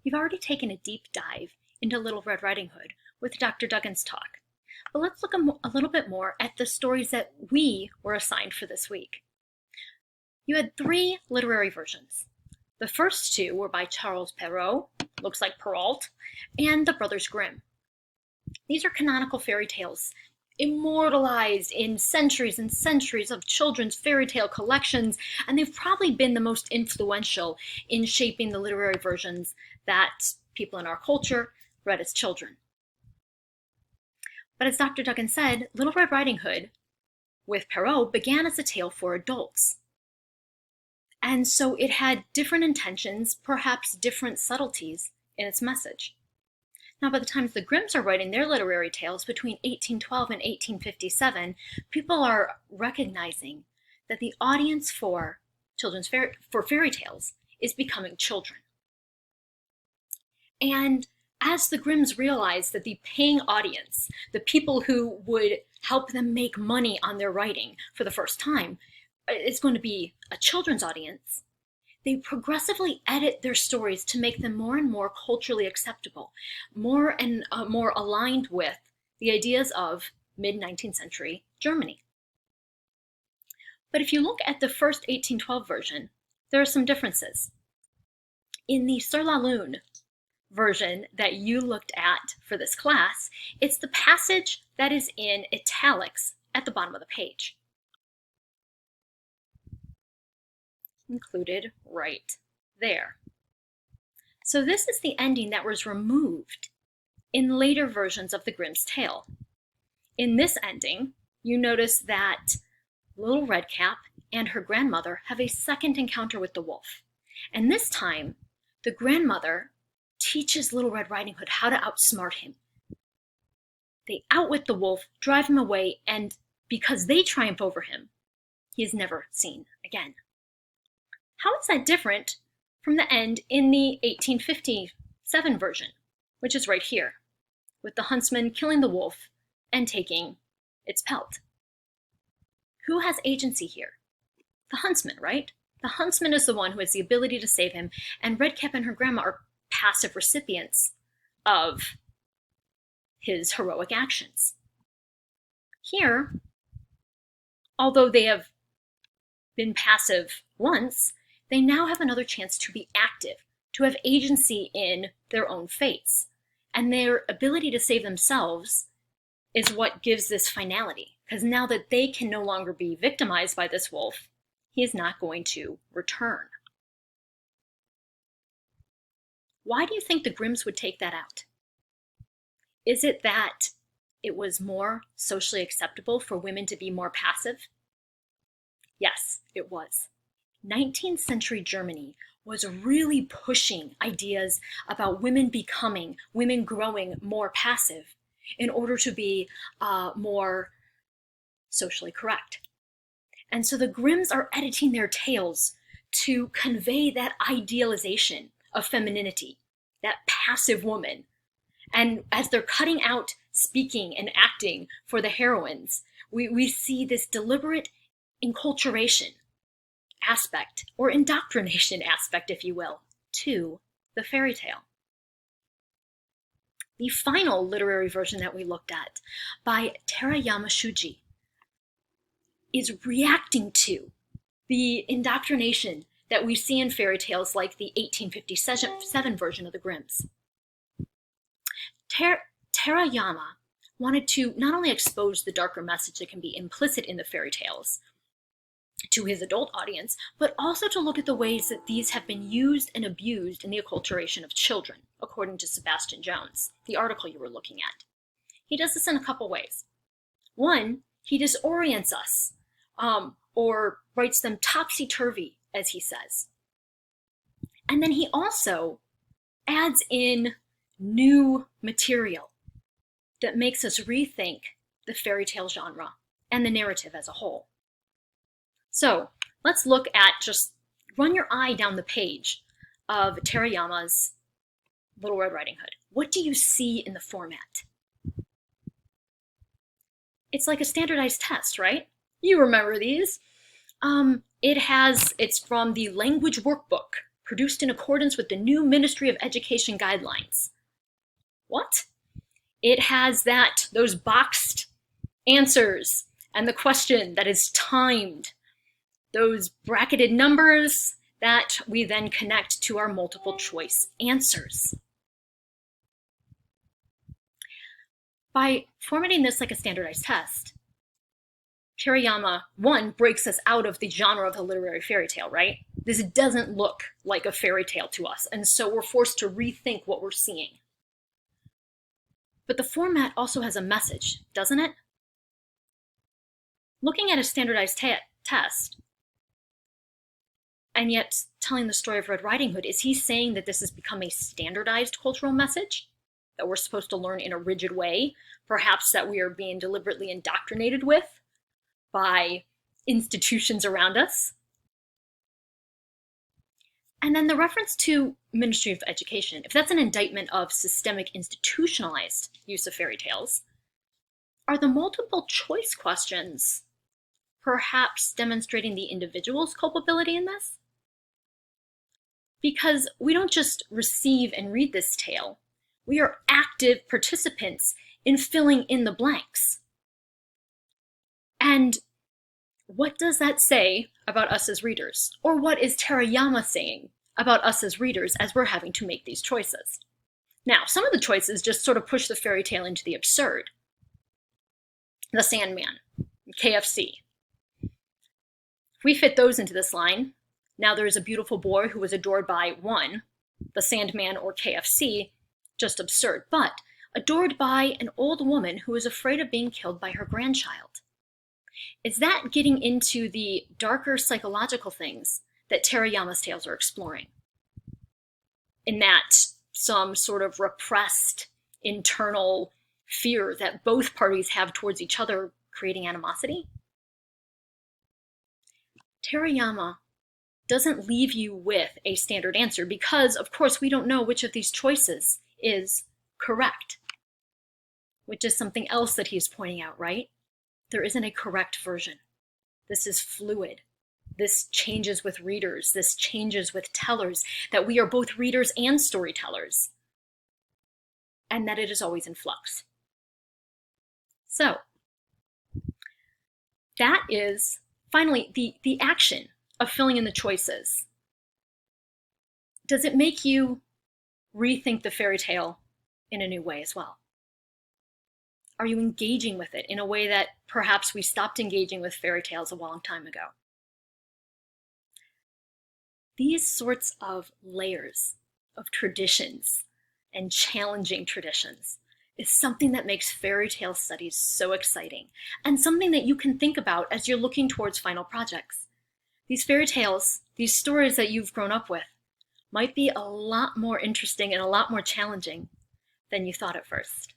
You've already taken a deep dive into Little Red Riding Hood with Dr. Duggan's talk, but let's look a little bit more at the stories that we were assigned for this week. You had 3 literary versions. The first 2 were by Charles Perrault, looks like Perrault, and the Brothers Grimm. These are canonical fairy tales immortalized in centuries and centuries of children's fairy tale collections, and they've probably been the most influential in shaping the literary versions that people in our culture read as children. But as Dr. Duggan said, Little Red Riding Hood with Perrault began as a tale for adults. And so it had different intentions, perhaps different subtleties in its message. Now, by the time the Grimms are writing their literary tales between 1812 and 1857, people are recognizing that the audience for fairy tales is becoming children. And as the Grimms realize that the paying audience, the people who would help them make money on their writing for the first time, is going to be a children's audience, they progressively edit their stories to make them more and more culturally acceptable, more and more aligned with the ideas of mid-19th century Germany. But if you look at the first 1812 version, there are some differences. In the Sur la Lune version that you looked at for this class, it's the passage that is in italics at the bottom of the page. Included right there. So this is the ending that was removed in later versions of the Grimm's tale. In this ending, you notice that Little Redcap and her grandmother have a second encounter with the wolf. And this time, the grandmother teaches Little Red Riding Hood how to outsmart him. They outwit the wolf, drive him away, and because they triumph over him, he is never seen again. How is that different from the end in the 1857 version, which is right here, with the huntsman killing the wolf and taking its pelt? Who has agency here? The huntsman, right? The huntsman is the one who has the ability to save him, and Redcap and her grandma are passive recipients of his heroic actions. Here, although they have been passive once, they now have another chance to be active, to have agency in their own fates. And their ability to save themselves is what gives this finality, because now that they can no longer be victimized by this wolf, he is not going to return. Why do you think the Grimms would take that out? Is it that it was more socially acceptable for women to be more passive? Yes, it was. 19th century Germany was really pushing ideas about women growing more passive in order to be more socially correct. And so the Grimms are editing their tales to convey that idealization of femininity, that passive woman. And as they're cutting out speaking and acting for the heroines, we see this deliberate enculturation aspect, or indoctrination aspect, if you will, to the fairy tale. The final literary version that we looked at, by Terayama Shuji, is reacting to the indoctrination that we see in fairy tales like the 1857 version of the Grimms. Terayama wanted to not only expose the darker message that can be implicit in the fairy tales to his adult audience, but also to look at the ways that these have been used and abused in the acculturation of children, according to Sebastian Jones, the article you were looking at. He does this in a couple ways. One, he disorients us, or writes them topsy-turvy, as he says. And then he also adds in new material that makes us rethink the fairy tale genre and the narrative as a whole. So let's look at, just run your eye down the page of Terayama's Little Red Riding Hood. What do you see in the format? It's like a standardized test, right? You remember these. It's from the language workbook produced in accordance with the new Ministry of Education guidelines. What? It has those boxed answers and the question that is timed, those bracketed numbers that we then connect to our multiple choice answers. By formatting this like a standardized test, Terayama, one, breaks us out of the genre of a literary fairy tale, right? This doesn't look like a fairy tale to us, and so we're forced to rethink what we're seeing. But the format also has a message, doesn't it? Looking at a standardized test, and yet telling the story of Red Riding Hood, is he saying that this has become a standardized cultural message that we're supposed to learn in a rigid way, perhaps that we are being deliberately indoctrinated with by institutions around us? And then the reference to Ministry of Education, if that's an indictment of systemic institutionalized use of fairy tales, are the multiple choice questions perhaps demonstrating the individual's culpability in this? Because we don't just receive and read this tale, we are active participants in filling in the blanks. And what does that say about us as readers? Or what is Terayama saying about us as readers as we're having to make these choices? Now, some of the choices just sort of push the fairy tale into the absurd. The Sandman, KFC. If we fit those into this line, now there is a beautiful boy who was adored by one, the Sandman or KFC, just absurd, but adored by an old woman who is afraid of being killed by her grandchild. Is that getting into the darker psychological things that Terayama's tales are exploring? In that some sort of repressed internal fear that both parties have towards each other, creating animosity? Terayama doesn't leave you with a standard answer because, of course, we don't know which of these choices is correct, which is something else that he's pointing out, right? There isn't a correct version. This is fluid. This changes with readers. This changes with tellers, that we are both readers and storytellers, and that it is always in flux. So that is finally the action of filling in the choices. Does it make you rethink the fairy tale in a new way as well? Are you engaging with it in a way that perhaps we stopped engaging with fairy tales a long time ago? These sorts of layers of traditions and challenging traditions is something that makes fairy tale studies so exciting, and something that you can think about as you're looking towards final projects. These fairy tales, these stories that you've grown up with, might be a lot more interesting and a lot more challenging than you thought at first.